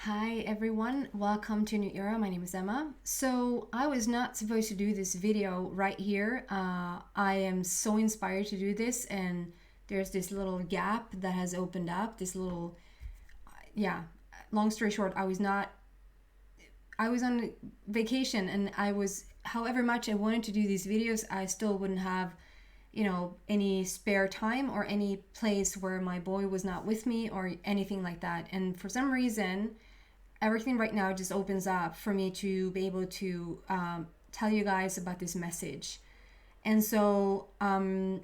Hi everyone, welcome to New Era. My name is Emma. So I was not supposed to do this video right here. I am so inspired to do this, and there's this little gap that has opened up. This little, yeah. Long story short, I was on vacation, and however much I wanted to do these videos, I still wouldn't have, any spare time or any place where my boy was not with me or anything like that. And for some reason, everything right now just opens up for me to be able to tell you guys about this message. And so about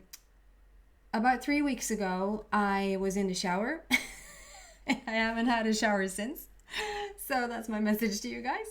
3 weeks ago, I was in the shower. I haven't had a shower since. So that's my message to you guys.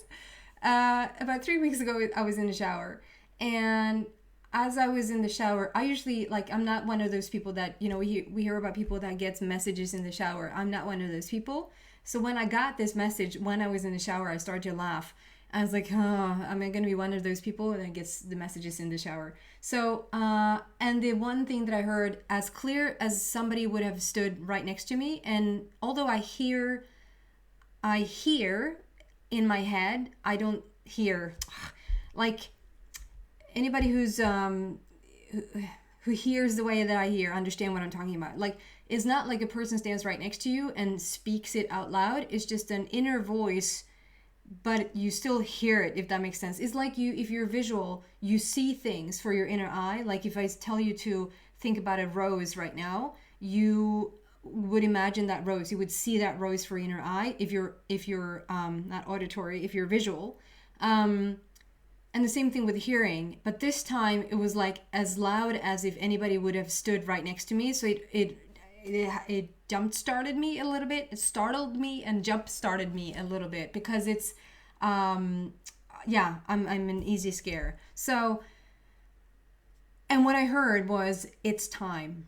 About 3 weeks ago, I was in the shower. And as I was in the shower, I usually, I'm not one of those people that, we hear about people that gets messages in the shower. I'm not one of those people. So when I got this message, when I was in the shower, I started to laugh. I was like, am I going to be one of those people that gets the messages in the shower? So, and the one thing that I heard, as clear as somebody would have stood right next to me, and although I hear in my head, I don't hear. Like, anybody who hears the way that I hear understand what I'm talking about. Like, it's not like a person stands right next to you and speaks it out loud. It's just an inner voice, but you still hear it, if that makes sense. It's like if you're visual, you see things for your inner eye. Like if I tell you to think about a rose right now, you would imagine that rose. You would see that rose for your inner eye if you're not auditory, if you're visual. And the same thing with hearing, but this time it was like as loud as if anybody would have stood right next to me. So it jump started me a little bit. It startled me and jump started me a little bit because it's I'm an easy scare. So, and what I heard was, it's time.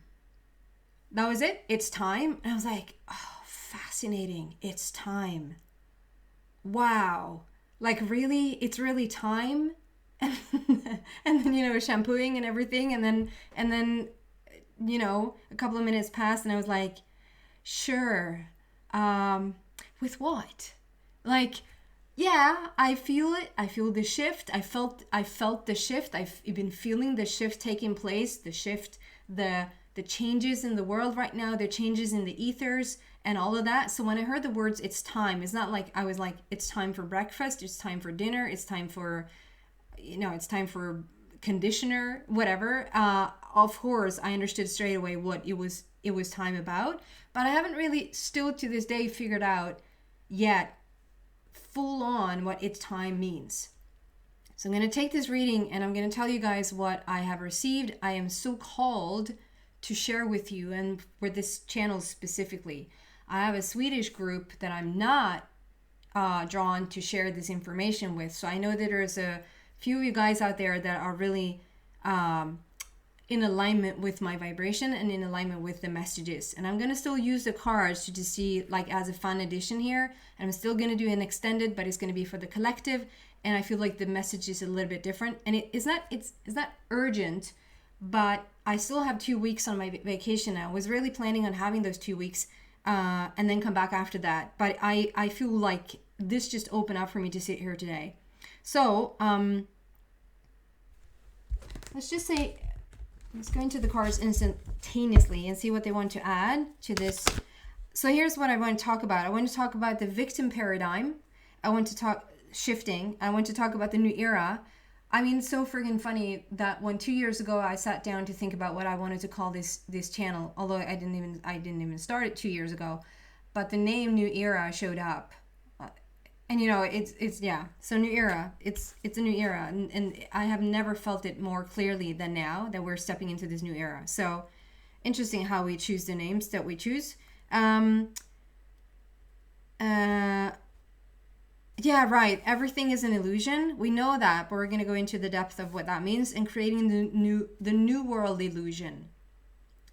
That was it. It's time. And I was like, oh, fascinating. It's time. Wow. Like, really? It's really time? And then, shampooing and everything. And then, a couple of minutes passed and I was like, sure. With what? Like, yeah, I feel it. I feel the shift. I felt the shift. I've been feeling the shift taking place, the shift, the changes in the world right now, the changes in the ethers and all of that. So when I heard the words, it's time, it's not like I was like, it's time for breakfast, it's time for dinner, it's time for, it's time for conditioner, whatever. Of course, I understood straight away what it was time about, but I haven't really still to this day figured out yet full on what it's time means. So I'm going to take this reading and I'm going to tell you guys what I have received. I am so called to share with you, and for this channel specifically. I have a Swedish group that I'm not drawn to share this information with. So I know that there's a few of you guys out there that are really in alignment with my vibration and in alignment with the messages. And I'm going to still use the cards to just see, like, as a fun addition here. And I'm still going to do an extended, but it's going to be for the collective. And I feel like the message is a little bit different. And it's not urgent, but I still have 2 weeks on my vacation now. I was really planning on having those 2 weeks and then come back after that. But I feel like this just opened up for me to sit here today. So let's just say, let's go into the cards instantaneously and see what they want to add to this. So here's what I want to talk about. I want to talk about the victim paradigm. I want to talk shifting. I want to talk about the new era. I mean, so friggin' funny that when 2 years ago I sat down to think about what I wanted to call this channel, although I didn't even start it 2 years ago, but the name New Era showed up, and it's yeah. So New Era, it's a new era, and I have never felt it more clearly than now that we're stepping into this new era. So interesting how we choose the names that we choose. Yeah, right. Everything is an illusion. We know that, but we're going to go into the depth of what that means and creating the new world illusion.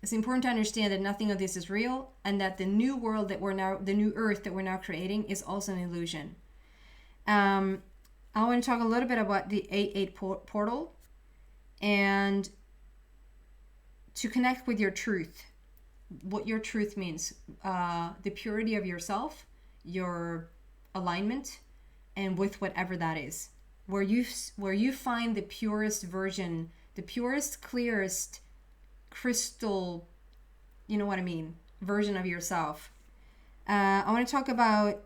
It's important to understand that nothing of this is real, and that the new world the new earth that we're now creating is also an illusion. I want to talk a little bit about the 8-8 portal and to connect with your truth. What your truth means, the purity of yourself, your alignment and with whatever that is, where you find the purest version, the purest, clearest, crystal, you know what I mean, version of yourself. I want to talk about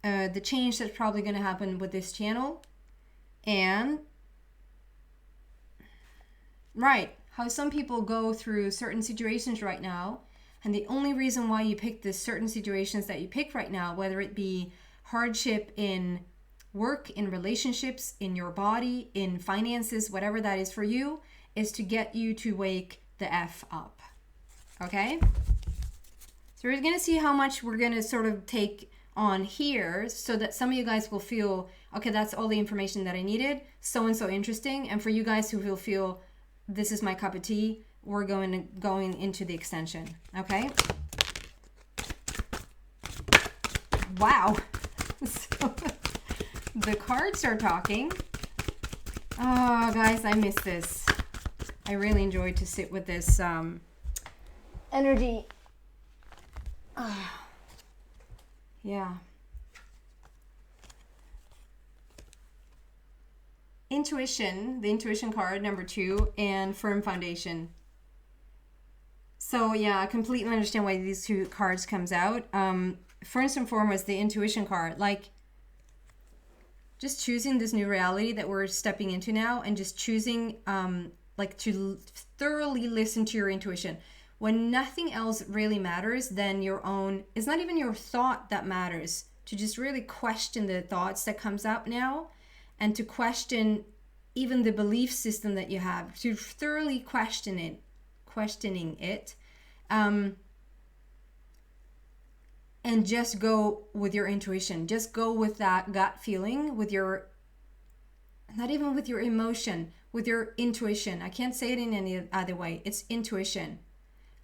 the change that's probably going to happen with this channel, and how some people go through certain situations right now, and the only reason why you pick the certain situations that you pick right now, whether it be hardship in work, in relationships, in your body, in finances, whatever that is for you, is to get you to wake the F up. Okay? So we're going to see how much we're going to sort of take on here, so that some of you guys will feel, okay, that's all the information that I needed, so and so interesting. And for you guys who will feel, this is my cup of tea, we're going into the extension. Okay? Wow. So the cards are talking. Oh, guys, I miss this. I really enjoyed to sit with this energy. Yeah. Intuition, the intuition card, number 2, and firm foundation. So yeah, I completely understand why these 2 cards comes out. First and foremost, the intuition card, like just choosing this new reality that we're stepping into now, and just choosing like to thoroughly listen to your intuition. When nothing else really matters than your own, it's not even your thought that matters, to just really question the thoughts that comes up now, and to question even the belief system that you have, to thoroughly questioning it, and just go with your intuition. Just go with that gut feeling, with your, not even with your emotion, with your intuition. I can't say it in any other way. It's intuition.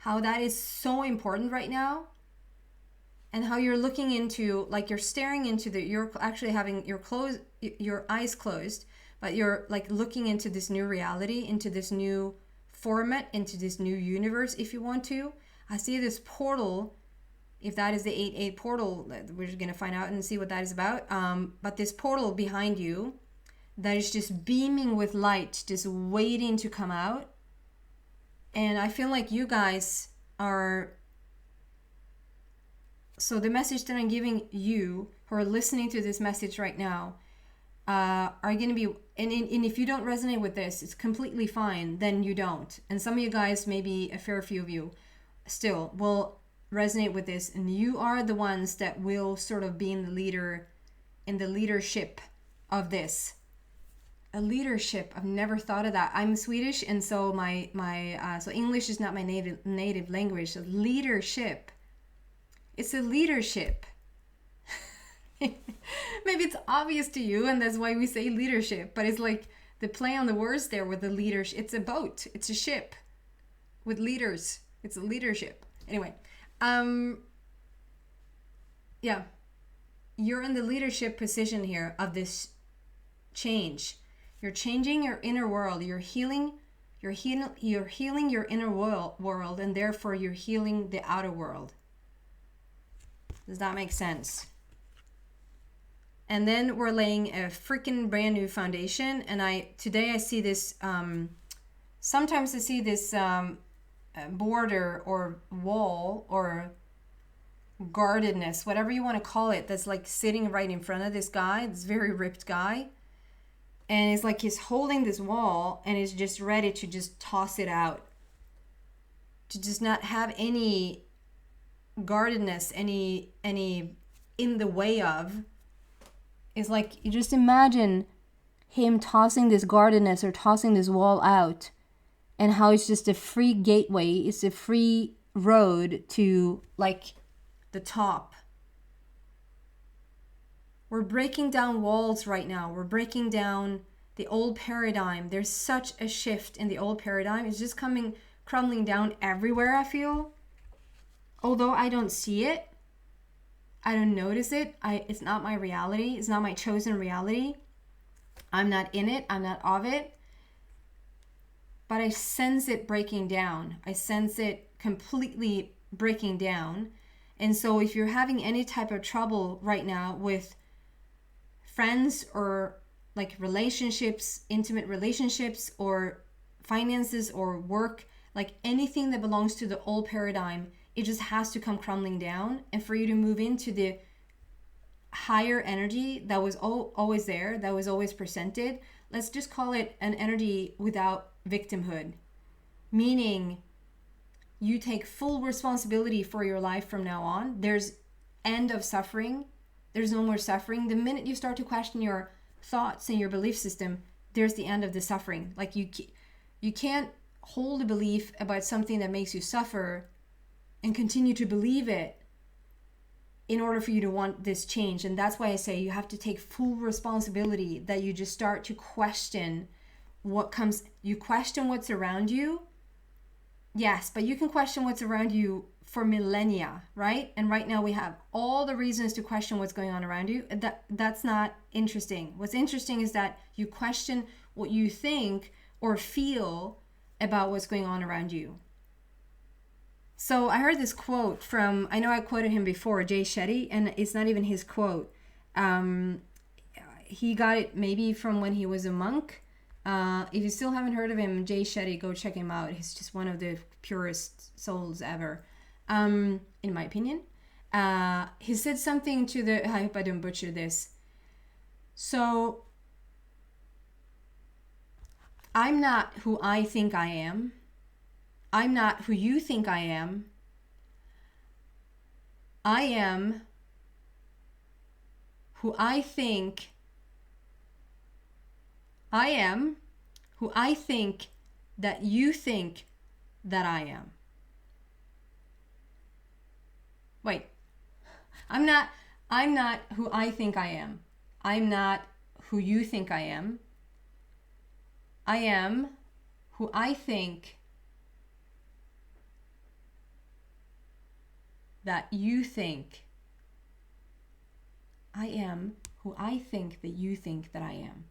How that is so important right now, and how you're looking into, like you're staring into you're actually having your eyes closed, but you're like looking into this new reality, into this new format, into this new universe, if you want to. I see this portal, if that is the 8-8 portal, we're just going to find out and see what that is about. But this portal behind you that is just beaming with light, just waiting to come out. And I feel like you guys are, so the message that I'm giving you who are listening to this message right now are going to be, and if you don't resonate with this, it's completely fine, then you don't. And some of you guys, maybe a fair few of you still will resonate with this, and you are the ones that will sort of be in the leadership of this. A leadership. I've never thought of that. I'm Swedish, and so so English is not my native language. So leadership. It's a leadership. Maybe it's obvious to you, and that's why we say leadership. But it's like the play on the words there with the leaders. It's a boat. It's a ship with leaders. It's a leadership. Anyway, yeah, you're in the leadership position here of this change. You're changing your inner world. You're healing your inner world, and therefore you're healing the outer world. Does that make sense? And then we're laying a freaking brand new foundation. And today I see this, sometimes I see this border or wall or guardedness, whatever you want to call it, that's like sitting right in front of this guy, this very ripped guy. And it's like he's holding this wall and is just ready to just toss it out. To just not have any guardedness, any in the way of. It's like, you just imagine him tossing this guardedness or tossing this wall out, and how it's just a free gateway, it's a free road to like the top. We're breaking down walls right now. We're breaking down the old paradigm. There's such a shift in the old paradigm. It's just crumbling down everywhere, I feel. Although I don't see it, I don't notice it. It's not my reality. It's not my chosen reality. I'm not in it. I'm not of it. But I sense it breaking down. I sense it completely breaking down. And so if you're having any type of trouble right now with friends or like relationships, intimate relationships, or finances or work, like anything that belongs to the old paradigm, it just has to come crumbling down. And for you to move into the higher energy that was always there, that was always presented, let's just call it an energy without victimhood, meaning you take full responsibility for your life from now on. There's end of suffering. There's no more suffering. The minute you start to question your thoughts and your belief system, there's the end of the suffering. Like you can't hold a belief about something that makes you suffer and continue to believe it in order for you to want this change. And that's why I say you have to take full responsibility, that you just start to question what comes. You question what's around you. Yes, but you can question what's around you for millennia, right? And right now we have all the reasons to question what's going on around you. That's not interesting. What's interesting is that you question what you think or feel about what's going on around you. So I heard this quote from, I know I quoted him before, Jay Shetty, and it's not even his quote. He got it maybe from when he was a monk. If you still haven't heard of him, Jay Shetty, go check him out. He's just one of the purest souls ever, in my opinion. He said something to the, I hope I don't butcher this. So, I'm not who I think I am. I'm not who you think I am. I am who I think I am, who I think that you think that I am. Wait, I'm not who I think I am. I'm not who you think I am. I am who I think that you think. I am who I think that you think that I am.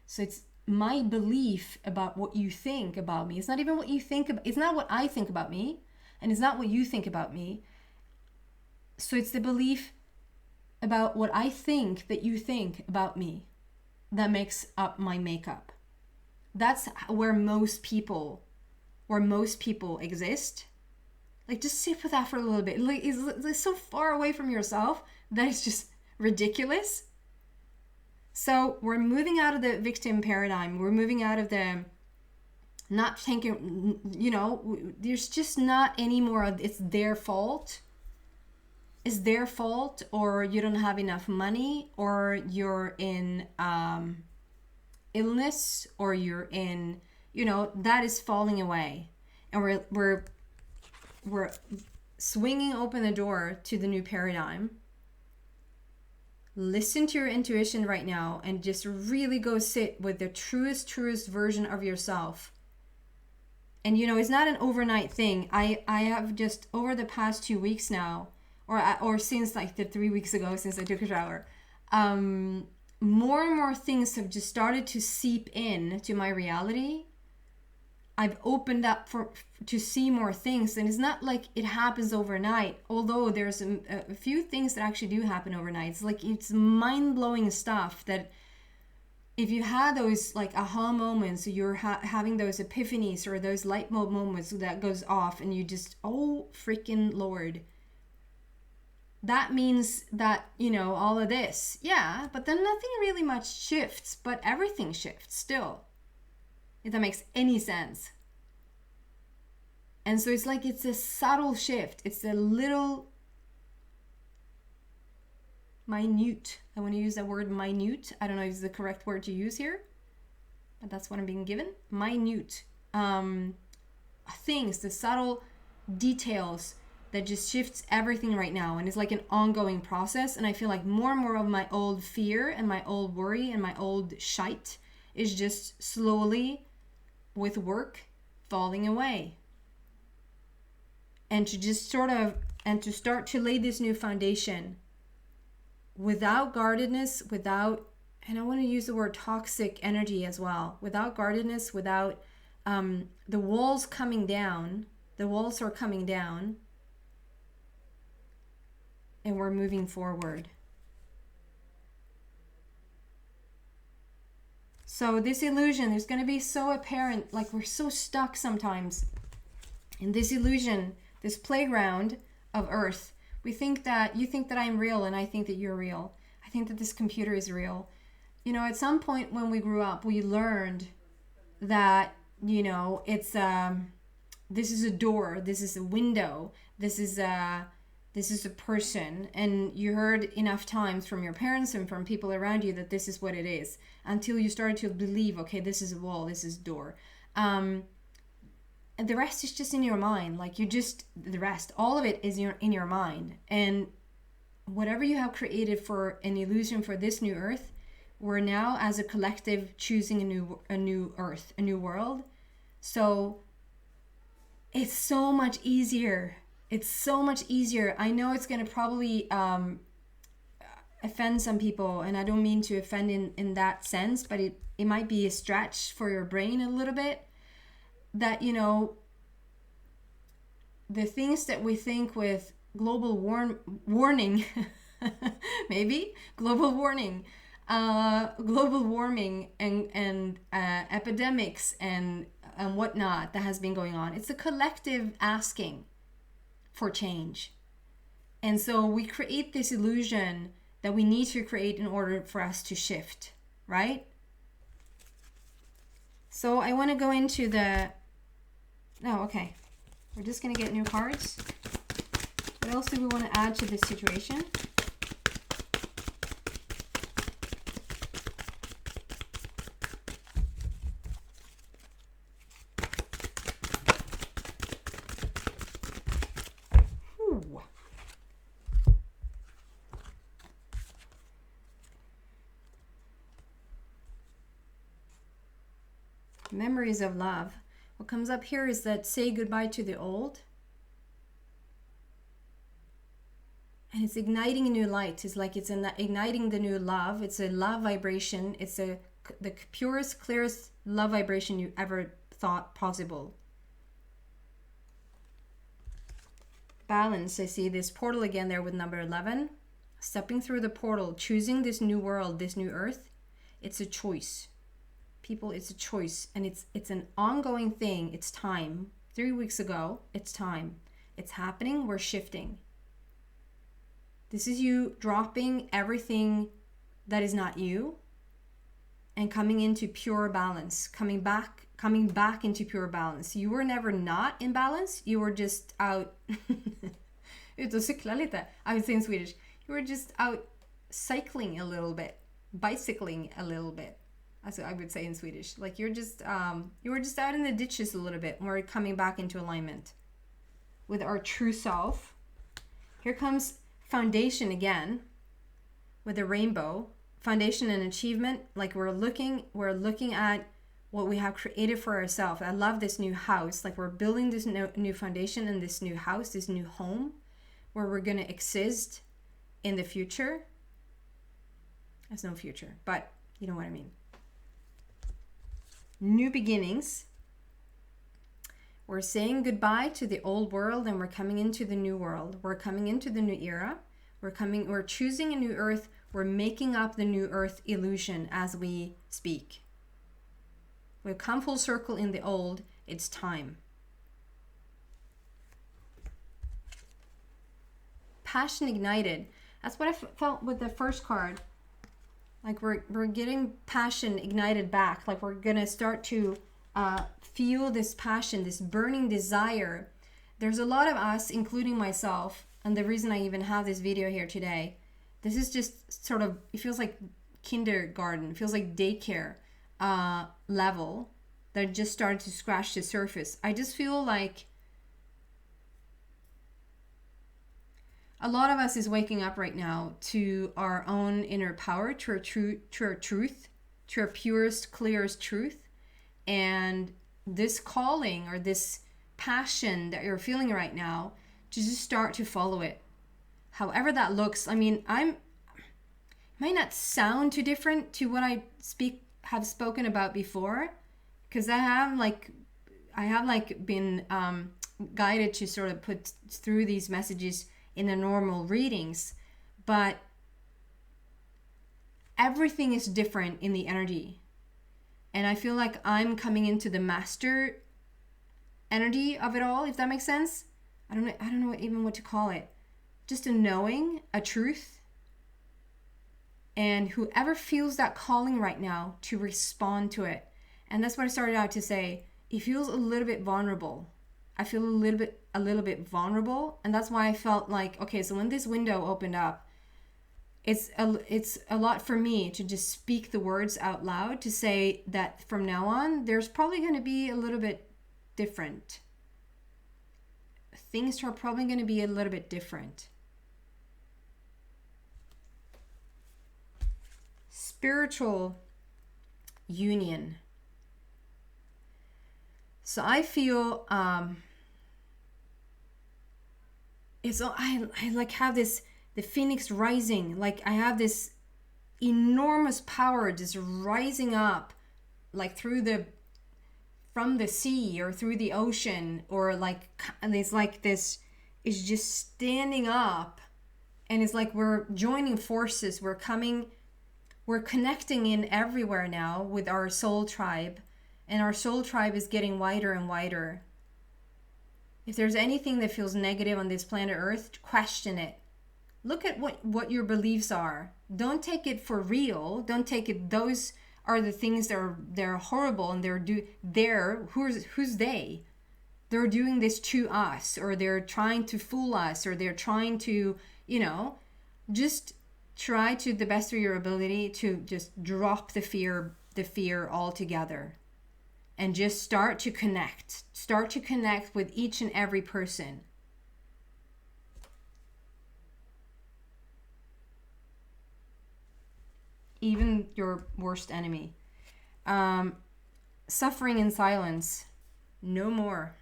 So it's my belief about what you think about me. It's not even what you think about, it's not what I think about me, and it's not what you think about me. So it's the belief about what I think that you think about me that makes up my makeup. That's where most people exist. Like, just sit with that for a little bit. Like, it's so far away from yourself that it's just ridiculous. So we're moving out of the victim paradigm. We're moving out of the not thinking, there's just not any more of it's their fault. It's their fault, or you don't have enough money, or you're in illness, or you're in, that is falling away. And we're swinging open the door to the new paradigm. Listen to your intuition right now and just really go sit with the truest version of yourself. And it's not an overnight thing. I have just over the past 2 weeks now, or since like the 3 weeks ago since I took a shower, more and more things have just started to seep in to my reality. I've opened up to see more things, and it's not like it happens overnight, although there's a few things that actually do happen overnight. It's mind-blowing stuff that if you had those like aha moments, you're having those epiphanies or those light bulb moments that goes off and you just, oh freaking Lord, that means that, all of this, yeah, but then nothing really much shifts, but everything shifts still. If that makes any sense. And so it's like it's a subtle shift. It's a little minute. I want to use that word minute. I don't know if it's the correct word to use here, but that's what I'm being given. Minute things, the subtle details that just shifts everything right now. And it's like an ongoing process. And I feel like more and more of my old fear and my old worry and my old shite is just slowly, with work, falling away. And to just to start to lay this new foundation without guardedness, and I want to use the word toxic energy as well, without guardedness, without the walls coming down. The walls are coming down, and we're moving forward. So this illusion is going to be so apparent, like we're so stuck sometimes in this illusion, this playground of earth. You think that I'm real and I think that you're real. I think that this computer is real. You know, at some point when we grew up, we learned that, you know, it's this is a door, this is a window, this is a person, and you heard enough times from your parents and from people around you that this is what it is, until you started to believe, okay, this is a wall, this is a door. And the rest is just in your mind. Like the rest, all of it is in your mind. And whatever you have created for an illusion for this new earth, we're now as a collective choosing a new earth, a new world. So it's so much easier. It's so much easier. I know it's going to probably offend some people, and I don't mean to offend in that sense, but it might be a stretch for your brain a little bit. That, you know, the things that we think with global warning, maybe global warning, global warming and epidemics and whatnot that has been going on. It's a collective asking for change. And so we create this illusion that we need to create in order for us to shift, right? So I want to go into okay. We're just going to get new cards. What else do we want to add to this situation? Memories of love. What comes up here is that say goodbye to the old. And it's igniting a new light. It's like it's igniting the new love. It's a love vibration. It's the purest, clearest love vibration you ever thought possible. Balance. I see this portal again there with number 11. Stepping through the portal, choosing this new world, this new earth. It's a choice. People, it's a choice, and it's an ongoing thing. It's time. 3 weeks ago, it's time. It's happening. We're shifting. This is you dropping everything that is not you and coming into pure balance, coming back into pure balance. You were never not in balance. You were just out ute och cykla lite. I would say in Swedish. You were just out cycling a little bit, bicycling a little bit. As I would say in Swedish. Like you were just out in the ditches a little bit. And we're coming back into alignment with our true self. Here comes foundation again with a rainbow. Foundation and achievement. Like we're looking at what we have created for ourselves. I love this new house. Like we're building this new foundation and this new house, this new home where we're going to exist in the future. There's no future, but you know what I mean. New beginnings. We're saying goodbye to the old world and we're coming into the new world. We're coming into the new era. We're choosing a new earth. We're making up the new earth illusion as we speak. We've come full circle in the old. It's time. Passion ignited. That's what I felt with the first card. Like we're getting passion ignited back. Like we're going to start to feel this passion, this burning desire. There's a lot of us, including myself, and the reason I even have this video here today, this is just sort of, it feels like kindergarten, it feels like daycare level that just started to scratch the surface. I just feel like a lot of us is waking up right now to our own inner power, to our truth, to our purest, clearest truth. And this calling or this passion that you're feeling right now, to just start to follow it. However that looks. I mean, it might not sound too different to what I have spoken about before, because I have been guided to sort of put through these messages in the normal readings, but everything is different in the energy. And I feel like I'm coming into the master energy of it all, if that makes sense. I don't know even what to call it. Just a knowing, a truth. And whoever feels that calling right now to respond to it. And that's what I started out to say. It feels a little bit vulnerable. I feel a little bit vulnerable. And that's why I felt like, okay, so when this window opened up, it's a lot for me to just speak the words out loud, to say that from now on, there's probably going to be a little bit different. Things are probably going to be a little bit different. Spiritual union. So I feel I like have this, the phoenix rising, like I have this enormous power just rising up, like from the sea or through the ocean, or like, and it's like this is just standing up, and it's like we're joining forces, we're connecting in everywhere now with our soul tribe, and our soul tribe is getting wider and wider. If there's anything that feels negative on this planet Earth, question it. Look at what your beliefs are. Don't take it for real. Don't take it, those are the things that they're horrible, and who's they? They're doing this to us, or they're trying to fool us, or they're trying to, just try to the best of your ability to just drop the fear altogether, and just start to connect with each and every person. Even your worst enemy. Suffering in silence. No more.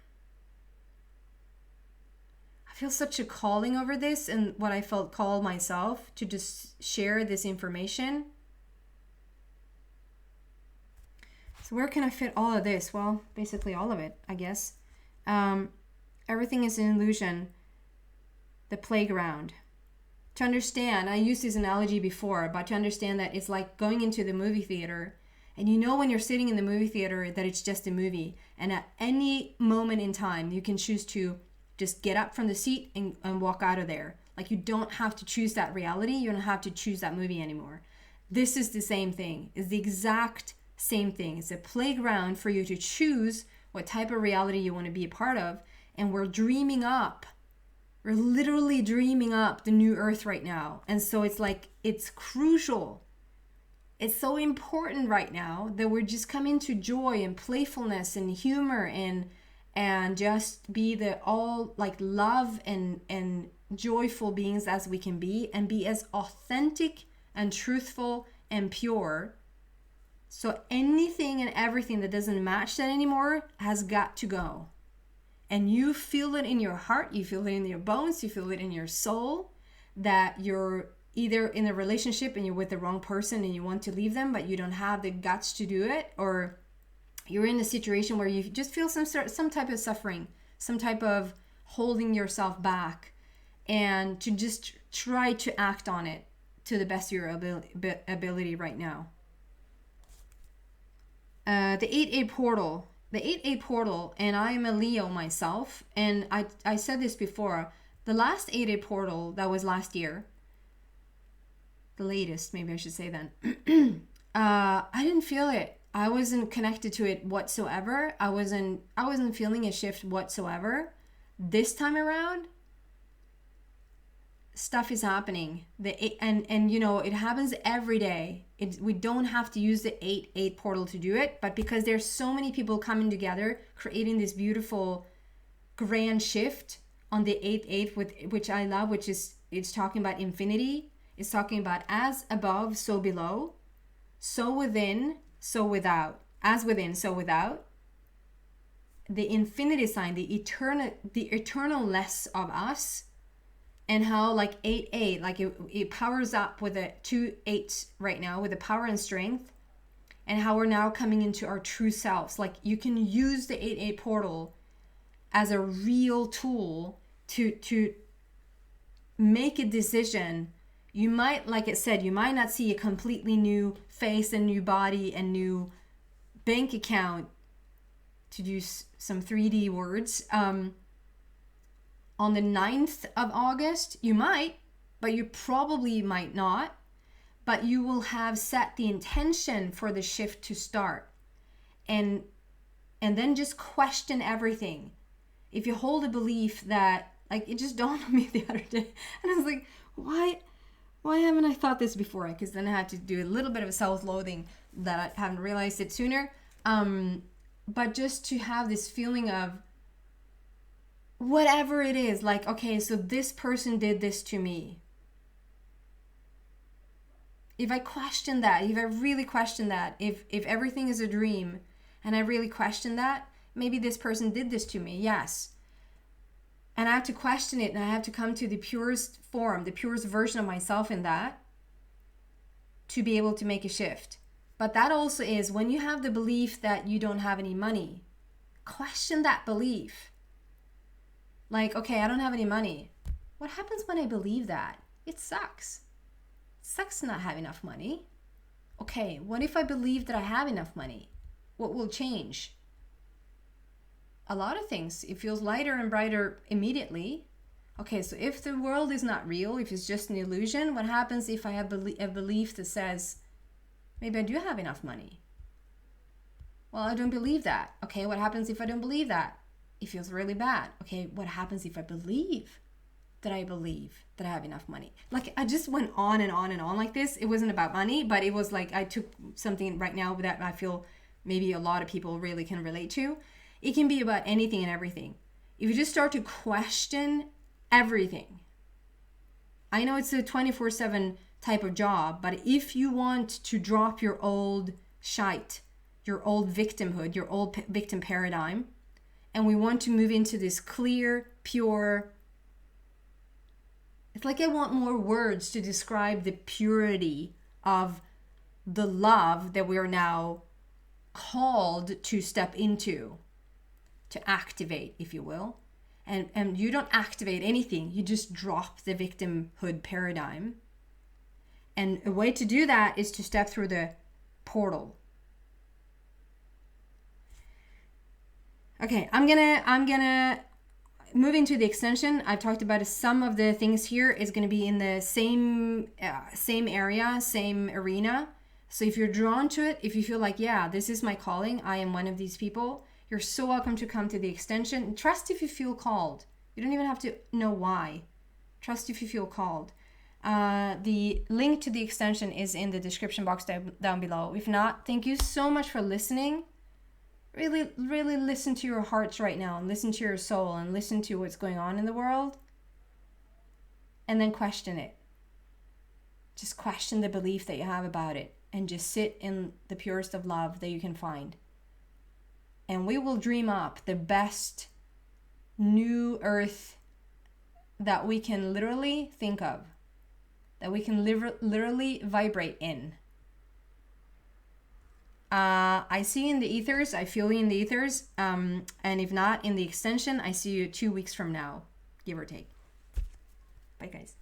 I feel such a calling over this, and what I felt called myself to just share this information. So where can I fit all of this? Well, basically all of it, I guess. Everything is an illusion. The playground. To understand, I used this analogy before, but to understand that it's like going into the movie theater, and when you're sitting in the movie theater that it's just a movie, and at any moment in time you can choose to just get up from the seat and walk out of there. Like, you don't have to choose that reality, you don't have to choose that movie anymore. This is the same thing. It's the exact same thing. It's a playground for you to choose what type of reality you want to be a part of, and we're literally dreaming up the new earth right now. And so it's like, it's crucial. It's so important right now that we're just come into joy and playfulness and humor and just be the all like love and joyful beings as we can be, and be as authentic and truthful and pure. So anything and everything that doesn't match that anymore has got to go. And you feel it in your heart, you feel it in your bones, you feel it in your soul, that you're either in a relationship and you're with the wrong person and you want to leave them, but you don't have the guts to do it, or you're in a situation where you just feel some type of suffering, some type of holding yourself back, and to just try to act on it to the best of your ability right now. The 8A portal. The 8A portal, and I am a Leo myself, and I said this before, the last 8A portal that was last year, the latest, maybe I should say then, I didn't feel it. I wasn't connected to it whatsoever. I wasn't feeling a shift whatsoever. This time around, stuff is happening. It happens every day. We don't have to use the 8-8 portal to do it, but because there's so many people coming together, creating this beautiful grand shift on the 8-8, which I love, which is, it's talking about infinity. It's talking about as above, so below, so within, so without, as within, so without. The infinity sign, the eternalness of us. And how like 8-8, like it powers up with a 2-8 right now with the power and strength, and how we're now coming into our true selves. Like, you can use the 8-8 portal as a real tool to make a decision. You might, like it said, you might not see a completely new face and new body and new bank account, to do some 3D words, on the 9th of August, you might, but you probably might not, but you will have set the intention for the shift to start. And then just question everything. If you hold a belief that, like, it just dawned on me the other day, and I was like, why haven't I thought this before? Because then I had to do a little bit of a self-loathing that I haven't realized it sooner. But just to have this feeling of whatever it is, like, okay, so this person did this to me. If I question that, if I really question that, if everything is a dream and I really question that, maybe this person did this to me, yes. And I have to question it, and I have to come to the purest form, the purest version of myself in that, to be able to make a shift. But that also is when you have the belief that you don't have any money, question that belief. Like, okay, I don't have any money. What happens when I believe that? It sucks. It sucks to not have enough money. Okay, what if I believe that I have enough money? What will change? A lot of things. It feels lighter and brighter immediately. Okay, so if the world is not real, if it's just an illusion, what happens if I have a belief that says, maybe I do have enough money? Well, I don't believe that. Okay, what happens if I don't believe that? It feels really bad. Okay, what happens if I believe that I have enough money? Like, I just went on and on and on like this. It wasn't about money, but it was like I took something right now that I feel maybe a lot of people really can relate to. It can be about anything and everything. If you just start to question everything. I know it's a 24/7 type of job, but if you want to drop your old shite, your old victimhood, your old victim paradigm, and we want to move into this clear, pure, it's like I want more words to describe the purity of the love that we are now called to step into, to activate, if you will. And you don't activate anything, you just drop the victimhood paradigm. And a way to do that is to step through the portal. Okay, I'm gonna move into the extension. I've talked about some of the things here is going to be in the same area, same arena. So if you're drawn to it, if you feel like, yeah, this is my calling, I am one of these people, you're so welcome to come to the extension. Trust if you feel called. You don't even have to know why. Trust if you feel called. The link to the extension is in the description box down below. If not, thank you so much for listening. Really, really listen to your hearts right now, and listen to your soul, and listen to what's going on in the world. And then question it. Just question the belief that you have about it, and just sit in the purest of love that you can find. And we will dream up the best new earth that we can literally think of, that we can literally vibrate in. I see you in the ethers. I feel you in the ethers. And if not in the extension, I see you 2 weeks from now, give or take. Bye, guys.